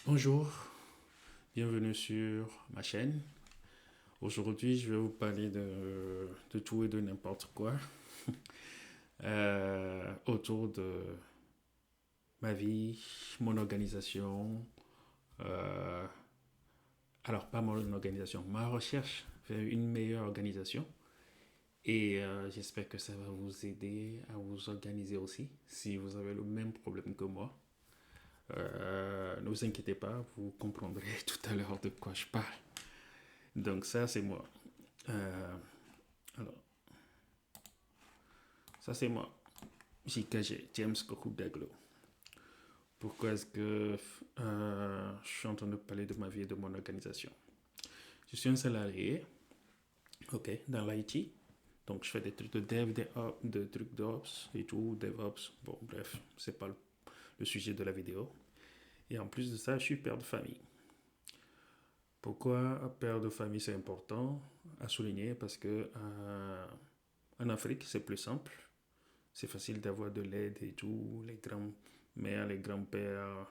Bonjour, bienvenue sur ma chaîne. Aujourd'hui, je vais vous parler de tout et de n'importe quoi autour de ma vie, mon organisation. euh, alors, pas mon organisation, ma recherche vers une meilleure organisation. Et j'espère que ça va vous aider à vous organiser aussi si vous avez le même problème que moi. Ne vous inquiétez pas, vous comprendrez tout à l'heure de quoi je parle. Donc ça, c'est moi. Euh, alors, ça c'est moi, JKG, James Kokou Daglo. Pourquoi est-ce que je suis en train de parler de ma vie et de mon organisation? Je suis un salarié, ok, dans l'IT. Donc je fais des trucs de dev, de trucs d'ops et tout, DevOps. Bon, bref, c'est pas le sujet de la vidéo. Et en plus de ça, je suis père de famille. Pourquoi père de famille c'est important à souligner? Parce que en Afrique, c'est plus simple. C'est facile d'avoir de l'aide et tout. Les grands-mères, les grands-pères,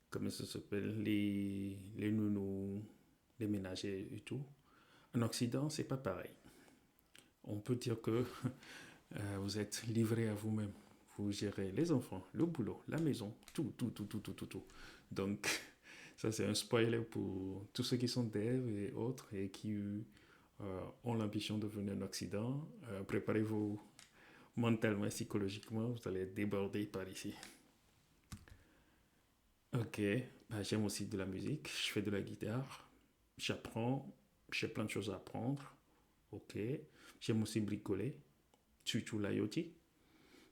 comment ça s'appelle, les nounous, les ménagers et tout. En Occident, c'est pas pareil. On peut dire que vous êtes livré à vous-même. Vous gérez les enfants, le boulot, la maison, tout, tout, tout, tout, tout, tout, tout. Donc, ça, c'est un spoiler pour tous ceux qui sont devs et autres et qui ont l'ambition de venir en Occident. Préparez-vous mentalement et psychologiquement, vous allez être débordé par ici. Ok, bah, j'aime aussi de la musique, je fais de la guitare, j'apprends, j'ai plein de choses à apprendre. Ok, j'aime aussi bricoler, surtout l'IoT.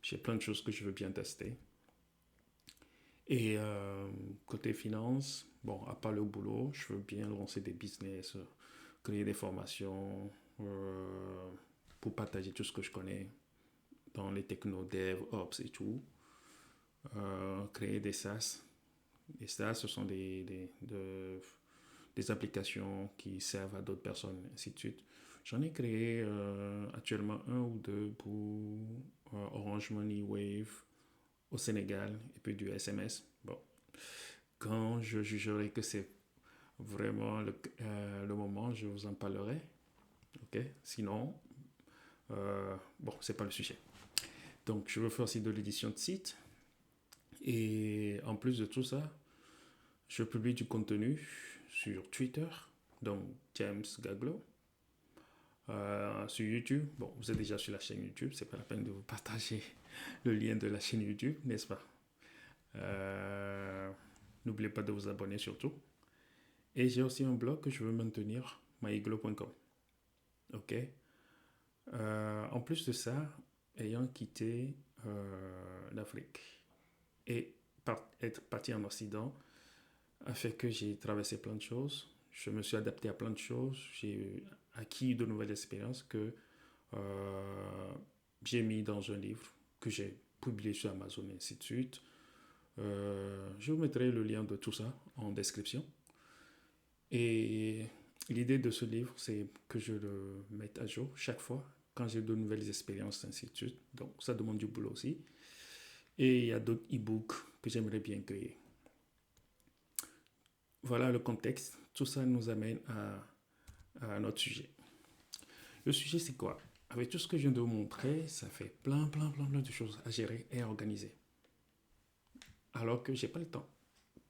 J'ai plein de choses que je veux bien tester. Et côté finance, bon, à part le boulot, je veux bien lancer des business, créer des formations pour partager tout ce que je connais dans les techno, dev, ops et tout. Créer des SaaS. Les SaaS, ce sont des applications qui servent à d'autres personnes, ainsi de suite. J'en ai créé actuellement un ou deux pour Orange Money, Wave au Sénégal et puis du SMS. Bon, quand je jugerai que c'est vraiment le moment, je vous en parlerai. Ok, sinon, bon, c'est pas le sujet. Donc, je veux faire aussi de l'édition de site. Et en plus de tout ça, je publie du contenu sur Twitter, donc James Gaglo. Sur YouTube, bon, vous êtes déjà sur la chaîne YouTube, c'est pas la peine de vous partager le lien de la chaîne YouTube, n'est-ce pas? Euh, N'oubliez pas de vous abonner surtout. Et j'ai aussi un blog que je veux maintenir, myiglo.com. Ok. En plus de ça, ayant quitté l'Afrique et être parti en Occident, a fait que j'ai traversé plein de choses. Je me suis adapté à plein de choses. J'ai acquis de nouvelles expériences que j'ai mis dans un livre que j'ai publié sur Amazon et ainsi de suite. Je vous mettrai le lien de tout ça en description. Et l'idée de ce livre, c'est que je le mette à jour chaque fois quand j'ai de nouvelles expériences, ainsi de suite. Donc, ça demande du boulot aussi. Et il y a d'autres e-books que j'aimerais bien créer. Voilà le contexte. Tout ça nous amène à notre sujet. Le sujet, c'est quoi? Avec tout ce que je viens de vous montrer, ça fait plein de choses à gérer et à organiser. Alors que j'ai pas le temps,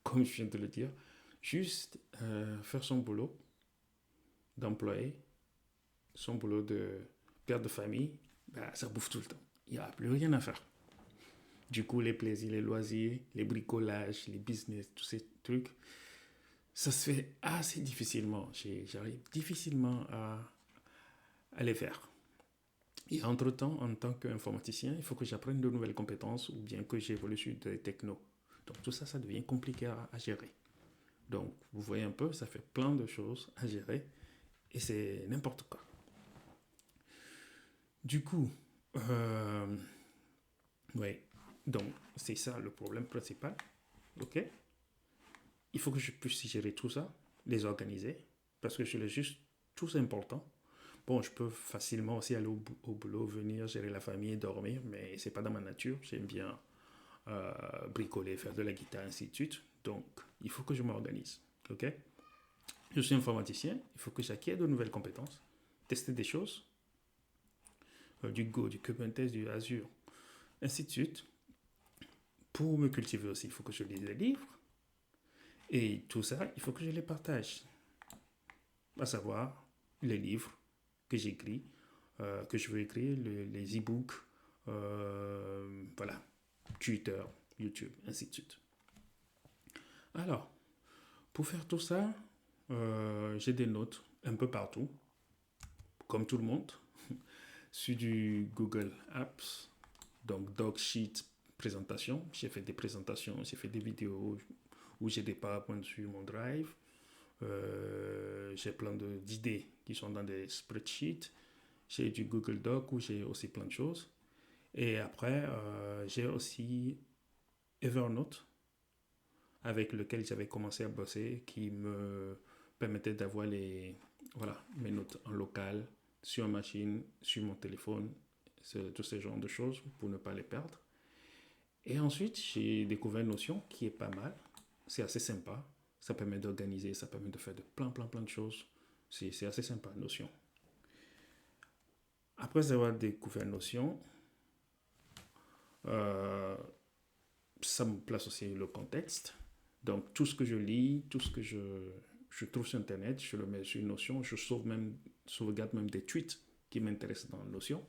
comme je viens de le dire, juste faire son boulot d'employé, son boulot de père de famille, bah, ça bouffe tout le temps. Il n'y a plus rien à faire. Du coup, les plaisirs, les loisirs, les bricolages, les business, tous ces trucs, ça se fait assez difficilement. J'arrive difficilement à les faire. Et entre-temps, en tant qu'informaticien, il faut que j'apprenne de nouvelles compétences ou bien que j'évolue sur des technos. Donc tout ça, ça devient compliqué à gérer. Donc vous voyez un peu, ça fait plein de choses à gérer et c'est n'importe quoi. Du coup, ouais, donc c'est ça le problème principal. Ok, il faut que je puisse gérer tout ça, les organiser, parce que c'est juste tout important. Bon, je peux facilement aussi aller au boulot, venir gérer la famille, dormir, mais c'est pas dans ma nature. J'aime bien bricoler, faire de la guitare, ainsi de suite. Donc, il faut que je m'organise. OK? Je suis informaticien, il faut que j'acquière de nouvelles compétences, tester des choses, du Go, du Kubernetes, du Azure, ainsi de suite. Pour me cultiver aussi, il faut que je lise des livres. Et tout ça, il faut que je les partage. À savoir, les livres que j'écris, que je veux écrire, les e-books, voilà, Twitter, YouTube, ainsi de suite. Alors, pour faire tout ça, j'ai des notes un peu partout, comme tout le monde, sur du Google Apps, donc Doc Sheet, présentation. J'ai fait des présentations, j'ai fait des vidéos où j'ai des PowerPoint sur mon Drive. J'ai plein d'idées qui sont dans des spreadsheets. J'ai du Google Doc où j'ai aussi plein de choses. Et après, j'ai aussi Evernote avec lequel j'avais commencé à bosser qui me permettait d'avoir mes notes en local, sur ma machine, sur mon téléphone, tous ces genres de choses pour ne pas les perdre. Et ensuite, j'ai découvert Notion qui est pas mal. C'est assez sympa. Ça permet d'organiser, ça permet de faire plein de choses. C'est assez sympa, Notion. Après avoir découvert Notion, euh, ça me place aussi le contexte. Donc, tout ce que je lis, tout ce que je trouve sur Internet, je le mets sur Notion. Je sauvegarde même des tweets qui m'intéressent dans Notion.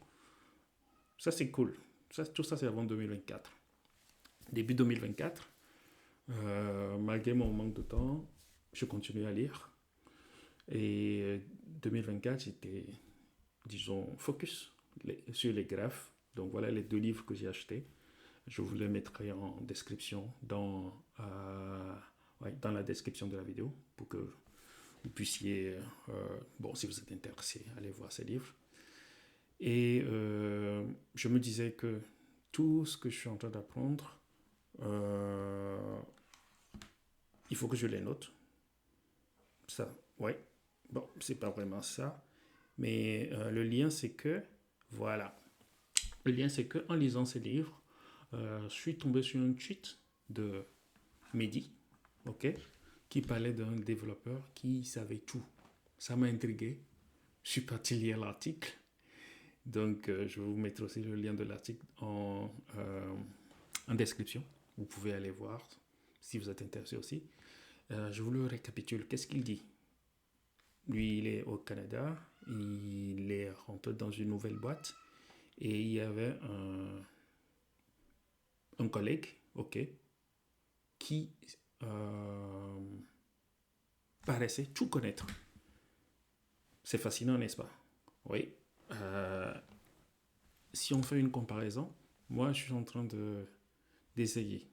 Ça, c'est cool. Tout ça, c'est avant 2024. Début 2024, malgré mon manque de temps, je continue à lire. Et 2024, j'étais, disons, focus sur les graphes. Donc voilà les 2 livres que j'ai achetés. Je vous les mettrai en description dans la description de la vidéo pour que vous puissiez, si vous êtes intéressé, aller voir ces livres. Et je me disais que tout ce que je suis en train d'apprendre, il faut que je les note. Ça, ouais. Bon, c'est pas vraiment ça. Mais le lien, c'est que, voilà. Le lien, c'est que en lisant ces livres, je suis tombé sur un tweet de Mehdi, ok, qui parlait d'un développeur qui savait tout. Ça m'a intrigué. Je suis parti lire l'article. Donc, je vais vous mettre aussi le lien de l'article en description. Vous pouvez aller voir si vous êtes intéressé aussi. Je vous le récapitule. Qu'est-ce qu'il dit? Lui, il est au Canada. Il est rentré dans une nouvelle boîte. Et il y avait un collègue, ok, qui paraissait tout connaître. C'est fascinant, n'est-ce pas? Oui. Si on fait une comparaison, moi, je suis en train d'essayer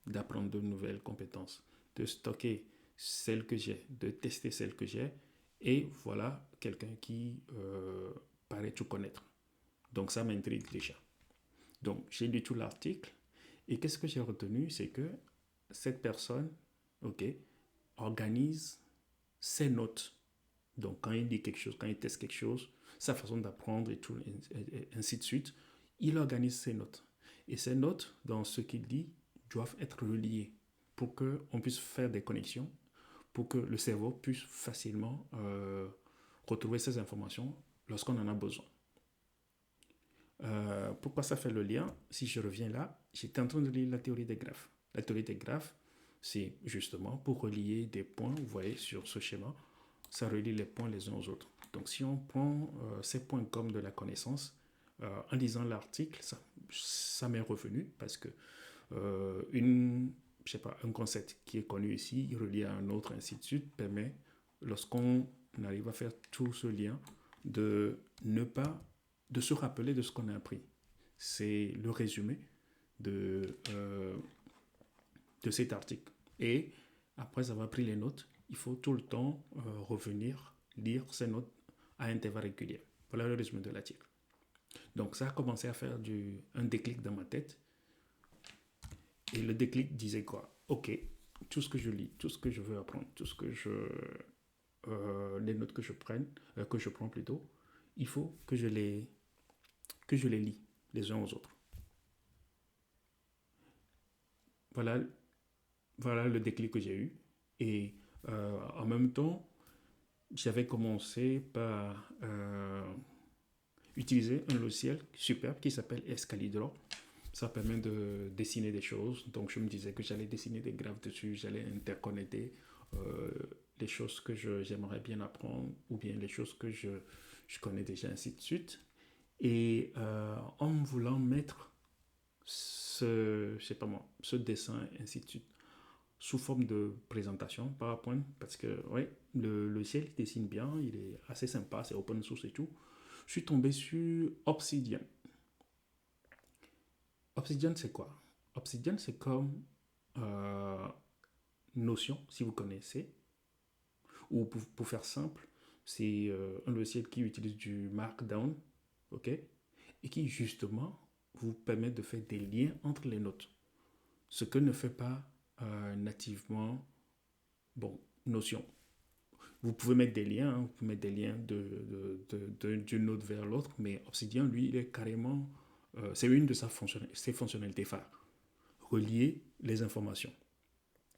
d'apprendre de nouvelles compétences, de stocker celles que j'ai, de tester celles que j'ai, et voilà quelqu'un qui paraît tout connaître. Donc ça m'intrigue déjà. Donc j'ai lu tout l'article, et qu'est-ce que j'ai retenu? C'est que cette personne, ok, organise ses notes. Donc quand il dit quelque chose, quand il teste quelque chose, sa façon d'apprendre et tout, et ainsi de suite, il organise ses notes. Et ces notes, dans ce qu'il dit, doivent être reliées pour qu'on puisse faire des connexions, pour que le cerveau puisse facilement retrouver ces informations lorsqu'on en a besoin. Pourquoi ça fait le lien? Si je reviens là, j'étais en train de lire la théorie des graphes. La théorie des graphes, c'est justement pour relier des points, vous voyez sur ce schéma, ça relie les points les uns aux autres. Donc si on prend ces points comme de la connaissance, en lisant l'article, ça m'est revenu parce que un concept qui est connu ici, relié à un autre, ainsi de suite, permet, lorsqu'on arrive à faire tout ce lien, de se rappeler de ce qu'on a appris. C'est le résumé de cet article. Et après avoir pris les notes, il faut tout le temps revenir lire ces notes à intervalles réguliers. Voilà le résumé de l'article. Donc ça a commencé à faire un déclic dans ma tête. Et le déclic disait quoi? Ok, tout ce que je lis, tout ce que je veux apprendre, tout ce que les notes que je prends plutôt, il faut que je les lis les uns aux autres. Voilà voilà le déclic que j'ai eu. Et en même temps, j'avais commencé par utiliser un logiciel superbe qui s'appelle Escalibur. Ça permet de dessiner des choses. Donc, je me disais que j'allais dessiner des graphes dessus, j'allais interconnecter euh, les choses que j'aimerais bien apprendre ou bien les choses que je connais déjà, ainsi de suite. Et en voulant mettre je sais pas moi, ce dessin, ainsi de suite, sous forme de présentation PowerPoint, parce que ouais, le logiciel dessine bien, il est assez sympa, c'est open source et tout. Je suis tombé sur Obsidian. Obsidian, c'est quoi? Obsidian, c'est comme euh, Notion, si vous connaissez, ou pour faire simple, c'est un logiciel qui utilise du Markdown, ok, et qui justement vous permet de faire des liens entre les notes, ce que ne fait pas nativement, bon, Notion. Vous pouvez mettre des liens, hein, vous pouvez mettre des liens d'une note vers l'autre, mais Obsidian, lui, il est carrément, c'est une de ses fonctionnalités phares, relier les informations.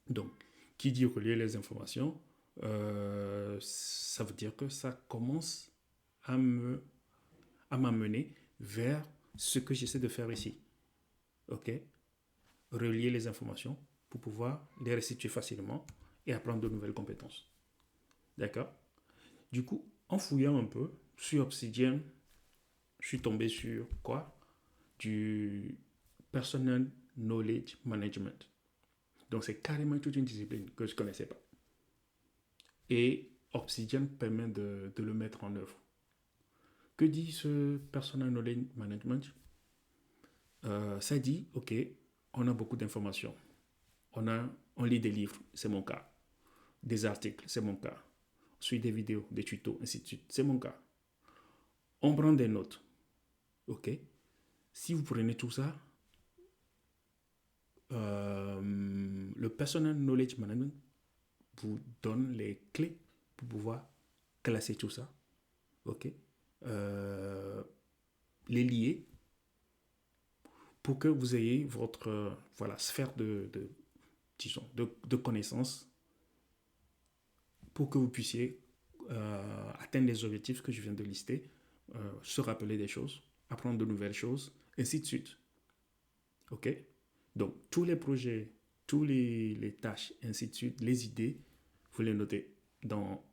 Donc, qui dit relier les informations, ça veut dire que ça commence à m'amener vers ce que j'essaie de faire ici. OK? Relier les informations pour pouvoir les restituer facilement et apprendre de nouvelles compétences. D'accord? Du coup, en fouillant un peu sur Obsidian, je suis tombé sur quoi? Du Personal Knowledge Management. Donc, c'est carrément toute une discipline que je ne connaissais pas. Et Obsidian permet de le mettre en œuvre. Que dit ce Personal Knowledge Management? Ça dit, OK, on a beaucoup d'informations. On lit des livres, c'est mon cas. Des articles, c'est mon cas. On suit des vidéos, des tutos, ainsi de suite, c'est mon cas. On prend des notes. OK? Si vous prenez tout ça, le Personal Knowledge Management vous donne les clés pour pouvoir classer tout ça. OK? Les lier pour que vous ayez votre voilà, sphère disons, de connaissances pour que vous puissiez atteindre les objectifs que je viens de lister, se rappeler des choses, apprendre de nouvelles choses, ainsi de suite. OK? Donc, tous les projets, tous les tâches, ainsi de suite, les idées, vous les notez dans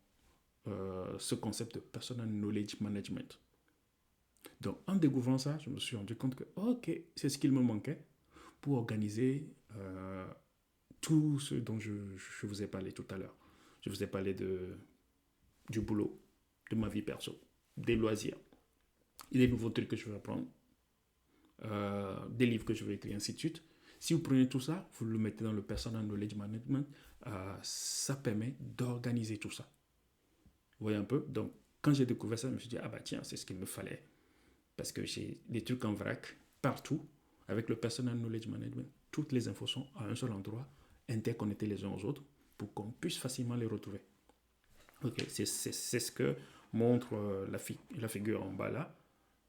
ce concept de Personal Knowledge Management. Donc, en découvrant ça, je me suis rendu compte que, OK, c'est ce qu'il me manquait pour organiser tout ce dont je vous ai parlé tout à l'heure. Je vous ai parlé du boulot, de ma vie perso, des loisirs, et des nouveaux trucs que je veux apprendre, des livres que je veux écrire, ainsi de suite. Si vous prenez tout ça, vous le mettez dans le Personal Knowledge Management, ça permet d'organiser tout ça. Vous voyez un peu? Donc, quand j'ai découvert ça, je me suis dit, ah bah tiens, c'est ce qu'il me fallait. Parce que j'ai des trucs en vrac partout. Avec le Personal Knowledge Management, toutes les infos sont à un seul endroit, interconnectées les uns aux autres, pour qu'on puisse facilement les retrouver. Ok, c'est ce que montre la figure en bas là.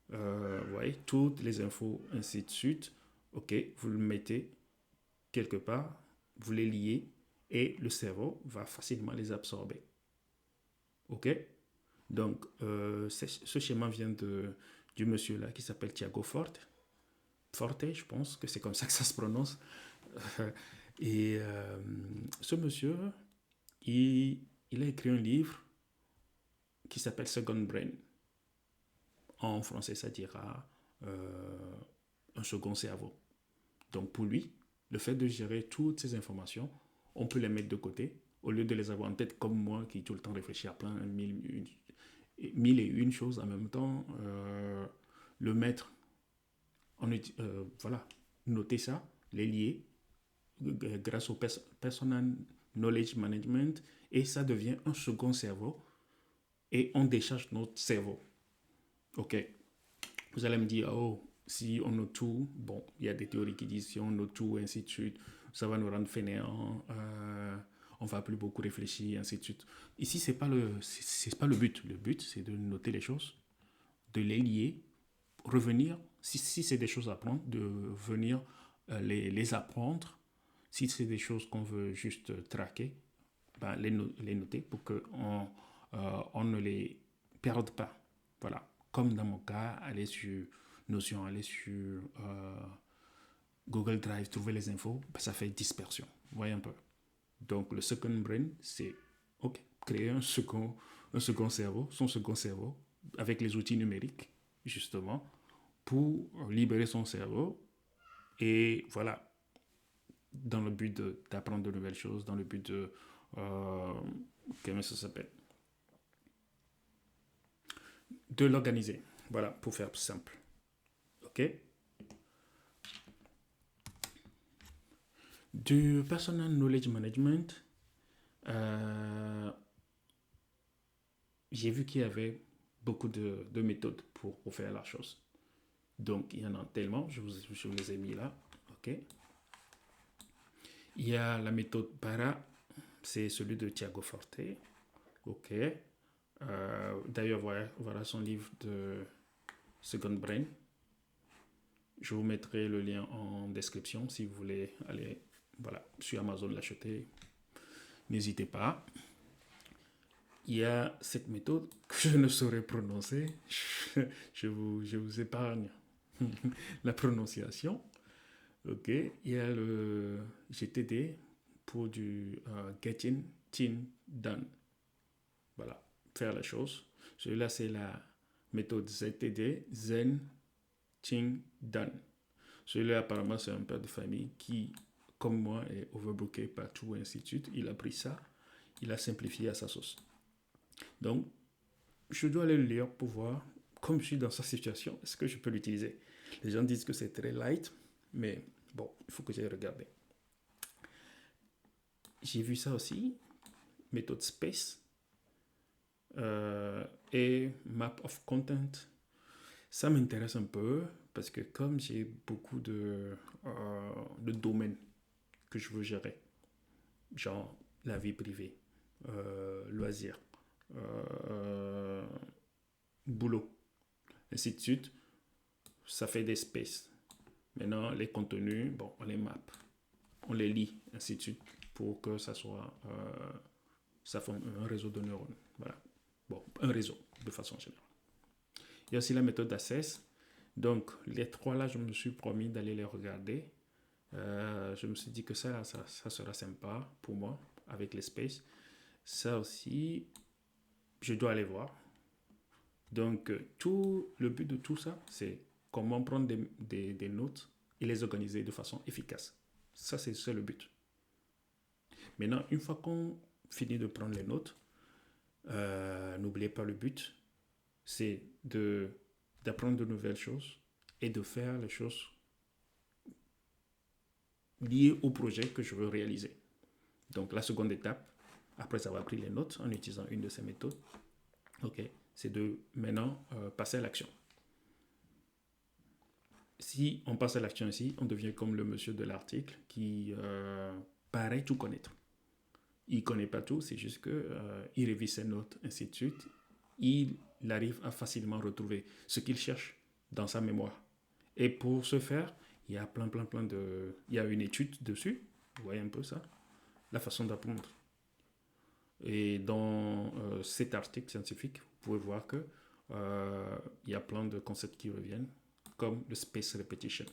Vous voyez, toutes les infos, ainsi de suite. Ok, vous le mettez quelque part, vous les liez et le cerveau va facilement les absorber. Ok, donc ce schéma vient du monsieur là qui s'appelle Thiago Forte. Forte, je pense que c'est comme ça que ça se prononce. Et ce monsieur, il a écrit un livre qui s'appelle Second Brain. En français, ça dira un second cerveau. Donc pour lui, le fait de gérer toutes ces informations, on peut les mettre de côté au lieu de les avoir en tête comme moi qui tout le temps réfléchis à plein mille et une choses en même temps. Le mettre, voilà, noter ça, les lier grâce au Personal Knowledge Management et ça devient un second cerveau et on décharge notre cerveau. Ok, vous allez me dire, oh, si on note tout, bon, il y a des théories qui disent si on note tout, ainsi de suite, ça va nous rendre fainéants, on va plus beaucoup réfléchir, ainsi de suite. Ici, c'est pas le but. Le but, c'est de noter les choses, de les lier, revenir, si c'est des choses à apprendre, de venir les apprendre. Si c'est des choses qu'on veut juste traquer, ben, les noter pour qu'on on ne les perde pas. Voilà. Comme dans mon cas, aller sur Notion, aller sur Google Drive, trouver les infos, ben, ça fait dispersion. Vous voyez un peu. Donc, le second brain, c'est OK, créer un second cerveau, son second cerveau, avec les outils numériques, justement, pour libérer son cerveau. Et voilà, dans le but d'apprendre de nouvelles choses, dans le but de... comment ça s'appelle? De l'organiser. Voilà, pour faire simple. OK? Du personal knowledge management, j'ai vu qu'il y avait beaucoup de méthodes pour faire la chose. Donc, il y en a tellement, je vous les ai mis là. OK? Il y a la méthode PARA, c'est celui de Tiago Forte. OK? D'ailleurs, voilà son livre de Second Brain. Je vous mettrai le lien en description si vous voulez aller sur Amazon l'acheter. N'hésitez pas. Il y a cette méthode que je ne saurais prononcer. Je vous épargne la prononciation. OK. Il y a le GTD pour du Getting Things Done. Voilà, faire la chose. Celui-là, c'est la méthode ZTD, Zen Thing Done. Celui-là, apparemment, c'est un père de famille qui, comme moi, est overbooké partout, et ainsi de suite. Il a pris ça, il a simplifié à sa sauce. Donc, je dois aller le lire pour voir, comme je suis dans sa situation, est-ce que je peux l'utiliser. Les gens disent que c'est très light, mais bon, il faut que j'aille regarder. J'ai vu ça aussi, méthode Space et Map of Content. Ça m'intéresse un peu parce que comme j'ai beaucoup de domaines que je veux gérer, genre la vie privée, loisirs, boulot, ainsi de suite, ça fait des spaces. Maintenant, les contenus, bon, on les mappe, on les lit, ainsi de suite, pour que ça soit, ça forme un réseau de neurones. Voilà. Bon, un réseau, de façon générale. Il y a aussi la méthode d'Access. Donc, les trois là, je me suis promis d'aller les regarder. Je me suis dit que ça sera sympa pour moi, avec les spaces. Ça aussi, je dois aller voir. Donc, le but de tout ça, c'est comment prendre des notes et les organiser de façon efficace. Ça, c'est le but. Maintenant, une fois qu'on finit de prendre les notes, n'oubliez pas le but, c'est d'apprendre de nouvelles choses et de faire les choses liées au projet que je veux réaliser. Donc, la seconde étape, après avoir pris les notes en utilisant une de ces méthodes, okay, c'est de maintenant passer à l'action. Si on passe à l'action ici, on devient comme le monsieur de l'article qui paraît tout connaître. Il ne connaît pas tout, c'est juste qu'il révise ses notes, ainsi de suite. Il arrive à facilement retrouver ce qu'il cherche dans sa mémoire. Et pour ce faire, il y a plein de... Il y a une étude dessus, vous voyez un peu ça, la façon d'apprendre. Et dans cet article scientifique, vous pouvez voir que il y a plein de concepts qui reviennent, comme le space repetition.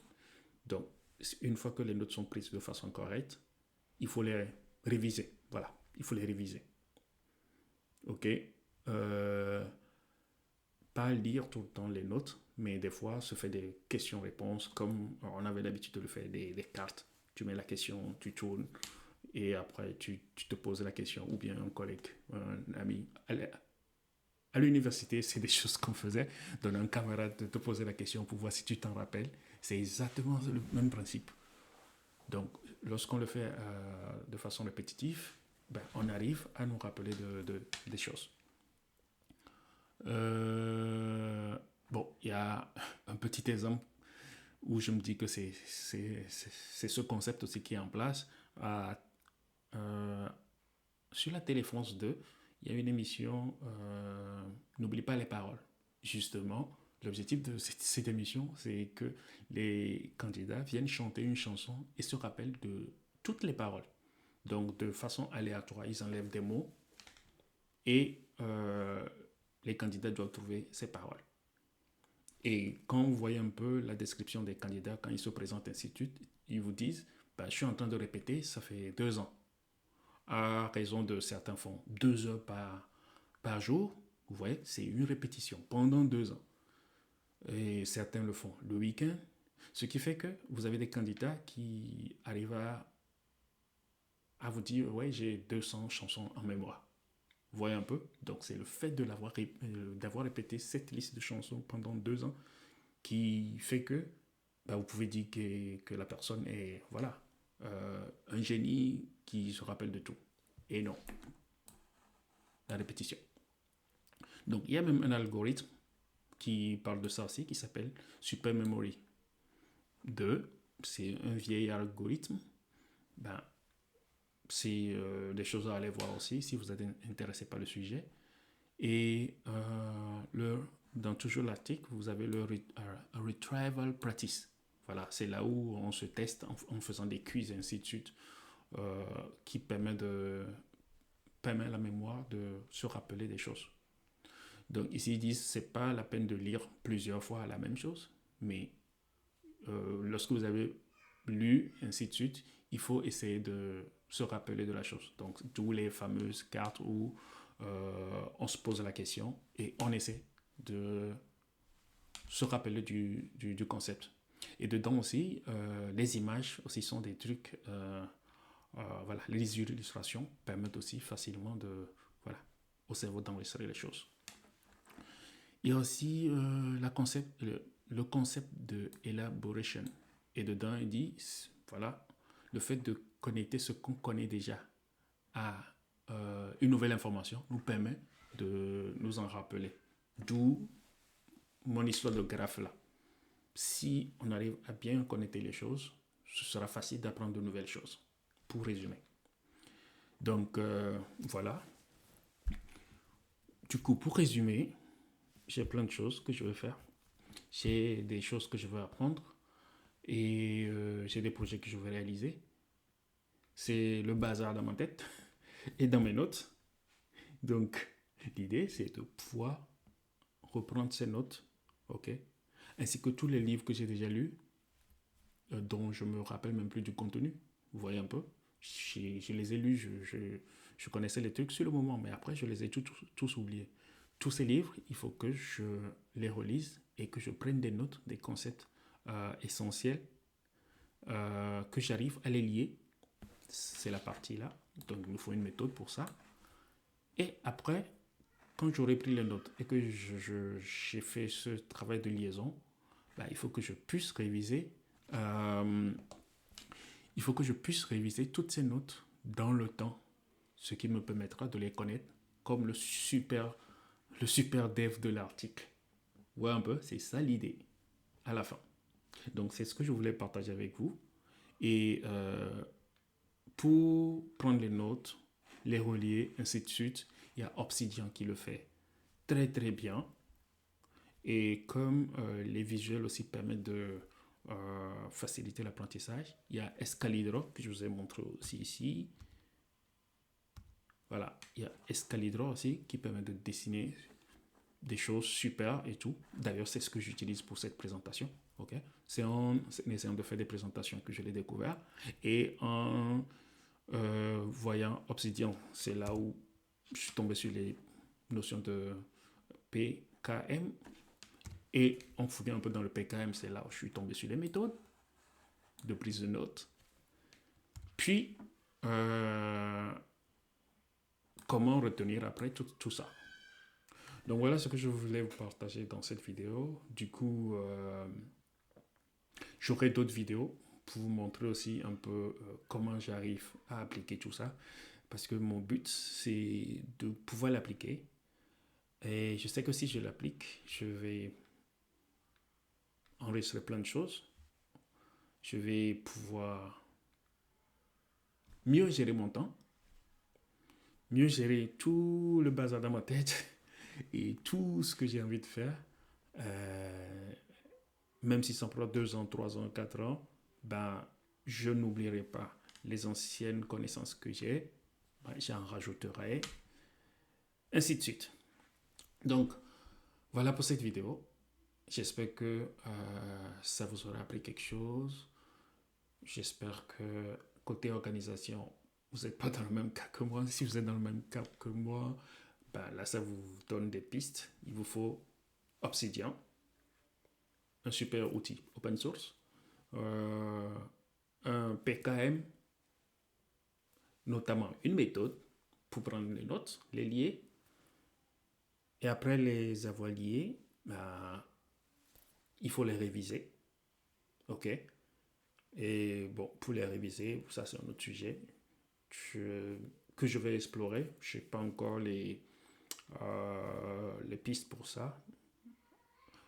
Donc, une fois que les notes sont prises de façon correcte, il faut les réviser. Voilà, il faut les réviser. OK. Pas lire tout le temps les notes, mais des fois, se fait des questions-réponses, comme on avait l'habitude de le faire, des cartes. Tu mets la question, tu tournes, et après, tu te poses la question, ou bien un collègue, un ami. À l'université, c'est des choses qu'on faisait. Donner un camarade de te poser la question pour voir si tu t'en rappelles. C'est exactement le même principe. Donc, lorsqu'on le fait de façon répétitive, ben, on arrive à nous rappeler des choses. Bon, il y a un petit exemple où je me dis que c'est ce concept aussi qui est en place. Sur la Télé France 2, il y a une émission N'oublie pas les paroles. Justement, l'objectif de cette émission, c'est que les candidats viennent chanter une chanson et se rappellent de toutes les paroles. Donc, de façon aléatoire, ils enlèvent des mots et les candidats doivent trouver ces paroles. Et quand vous voyez un peu la description des candidats, quand ils se présentent ainsi de suite, ils vous disent, je suis en train de répéter, ça fait 2 ans. À raison de certains font 2 heures par jour, vous voyez, c'est une répétition pendant 2 ans. Et certains le font le week-end, ce qui fait que vous avez des candidats qui arrivent à vous dire, ouais, j'ai 200 chansons en mémoire. Vous voyez un peu? Donc c'est le fait d'avoir répété cette liste de chansons pendant 2 ans qui fait que vous pouvez dire que la personne est un génie qui se rappelle de tout. Et non, la répétition. Donc il y a même un algorithme qui parle de ça aussi, qui s'appelle Super Memory 2. C'est un vieil algorithme. C'est des choses à aller voir aussi si vous êtes intéressé par le sujet. Et dans toujours l'article, vous avez le retrieval practice. Voilà, c'est là où on se teste en faisant des quiz et ainsi de suite, qui permet à la mémoire de se rappeler des choses. Donc ici, ils disent c'est pas la peine de lire plusieurs fois la même chose, mais lorsque vous avez lu, ainsi de suite, il faut essayer de se rappeler de la chose. Donc, d'où les fameuses cartes où on se pose la question et on essaie de se rappeler du concept. Et dedans aussi, les images aussi sont des trucs, les illustrations permettent aussi facilement au cerveau d'enregistrer les choses. Il y a aussi le concept de elaboration. Et dedans, il dit, le fait de connecter ce qu'on connaît déjà à une nouvelle information nous permet de nous en rappeler. D'où mon histoire de graphe là. Si on arrive à bien connecter les choses, ce sera facile d'apprendre de nouvelles choses, pour résumer. Donc, voilà. Du coup, pour résumer, j'ai plein de choses que je veux faire. J'ai des choses que je veux apprendre et j'ai des projets que je veux réaliser. C'est le bazar dans ma tête et dans mes notes. Donc, l'idée, c'est de pouvoir reprendre ces notes, ok, ainsi que tous les livres que j'ai déjà lus, dont je me rappelle même plus du contenu. Vous voyez un peu, je les ai lus, je connaissais les trucs sur le moment, mais après, je les ai tous oubliés. Tous ces livres, il faut que je les relise et que je prenne des notes, des concepts essentiels, que j'arrive à les lier. C'est la partie là. Donc, il nous faut une méthode pour ça. Et après, quand j'aurai pris les notes et que j'ai fait ce travail de liaison, il faut que je puisse réviser. Il faut que je puisse réviser toutes ces notes dans le temps, ce qui me permettra de les connaître comme le super dev de l'article. Ouais, un peu, c'est ça l'idée à la fin. Donc, c'est ce que je voulais partager avec vous. Et pour prendre les notes, les relier, ainsi de suite, il y a Obsidian qui le fait très très bien. Et comme les visuels aussi permettent de faciliter l'apprentissage, il y a Escalibro que je vous ai montré aussi ici. Voilà, il y a Escalibro aussi qui permet de dessiner des choses super et tout. D'ailleurs, c'est ce que j'utilise pour cette présentation. Okay? C'est en essayant de faire des présentations que je l'ai découvert. Et en voyant Obsidian, c'est là où je suis tombé sur les notions de PKM. Et en fouillant un peu dans le PKM, c'est là où je suis tombé sur les méthodes de prise de notes. Puis, comment retenir après tout ça. Donc voilà ce que je voulais vous partager dans cette vidéo. Du coup, j'aurai d'autres vidéos pour vous montrer aussi un peu comment j'arrive à appliquer tout ça. Parce que mon but, c'est de pouvoir l'appliquer. Et je sais que si je l'applique, je vais enregistrer plein de choses. Je vais pouvoir mieux gérer mon temps, mieux gérer tout le bazar dans ma tête et tout ce que j'ai envie de faire. Même si ça prend 2 ans, 3 ans, 4 ans, je n'oublierai pas les anciennes connaissances que j'ai, j'en rajouterai, ainsi de suite. Donc, voilà pour cette vidéo. J'espère que ça vous aura appris quelque chose. J'espère que côté organisation, vous n'êtes pas dans le même cas que moi. Si vous êtes dans le même cas que moi, là, ça vous donne des pistes. Il vous faut Obsidian, un super outil open source, un PKM, notamment une méthode pour prendre les notes, les lier. Et après les avoir liés, il faut les réviser. OK? Et bon, pour les réviser, ça c'est un autre sujet que je vais explorer. Je n'ai pas encore les pistes pour ça.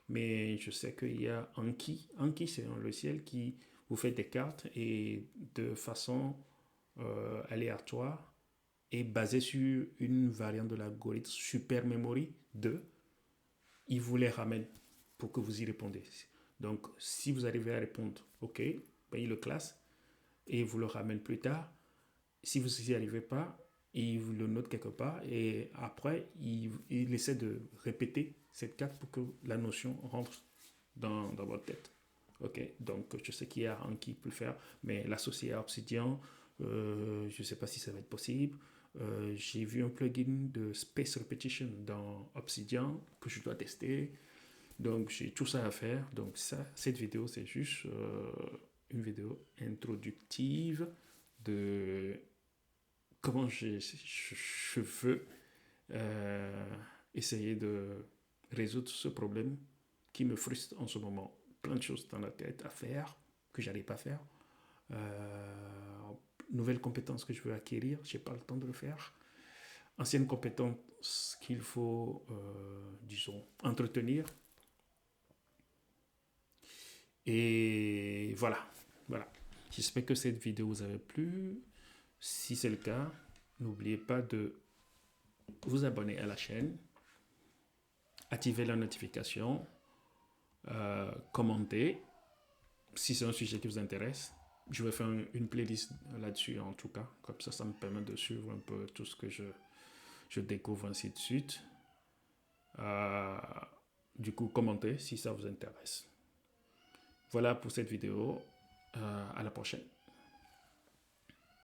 Mais je sais qu'il y a Anki. Anki, c'est un logiciel qui vous fait des cartes et de façon aléatoire et basée sur une variante de l'algorithme Super Memory 2, il vous les ramène pour que vous y répondez. Donc, si vous arrivez à répondre, OK, il le classe et vous le ramène plus tard. Si vous n'y arrivez pas, il vous le note quelque part et après, il essaie de répéter cette carte pour que la notion rentre dans votre tête. OK, donc je sais qu'il y a un qui peut le faire, mais l'associer à Obsidian, je ne sais pas si ça va être possible. J'ai vu un plugin de Space Repetition dans Obsidian que je dois tester. Donc j'ai tout ça à faire. Donc cette vidéo, c'est juste une vidéo introductive de comment je veux essayer de résoudre ce problème qui me frustre en ce moment. Plein de choses dans la tête à faire que j'arrive pas à faire. Nouvelles compétences que je veux acquérir, j'ai pas le temps de le faire. Anciennes compétences qu'il faut, disons, entretenir. Et voilà. J'espère que cette vidéo vous a plu. Si c'est le cas, n'oubliez pas de vous abonner à la chaîne, activer la notification, commenter si c'est un sujet qui vous intéresse. Je vais faire une playlist là-dessus en tout cas, comme ça me permet de suivre un peu tout ce que je découvre, ainsi de suite. Du coup, commentez si ça vous intéresse. Voilà pour cette vidéo. À la prochaine.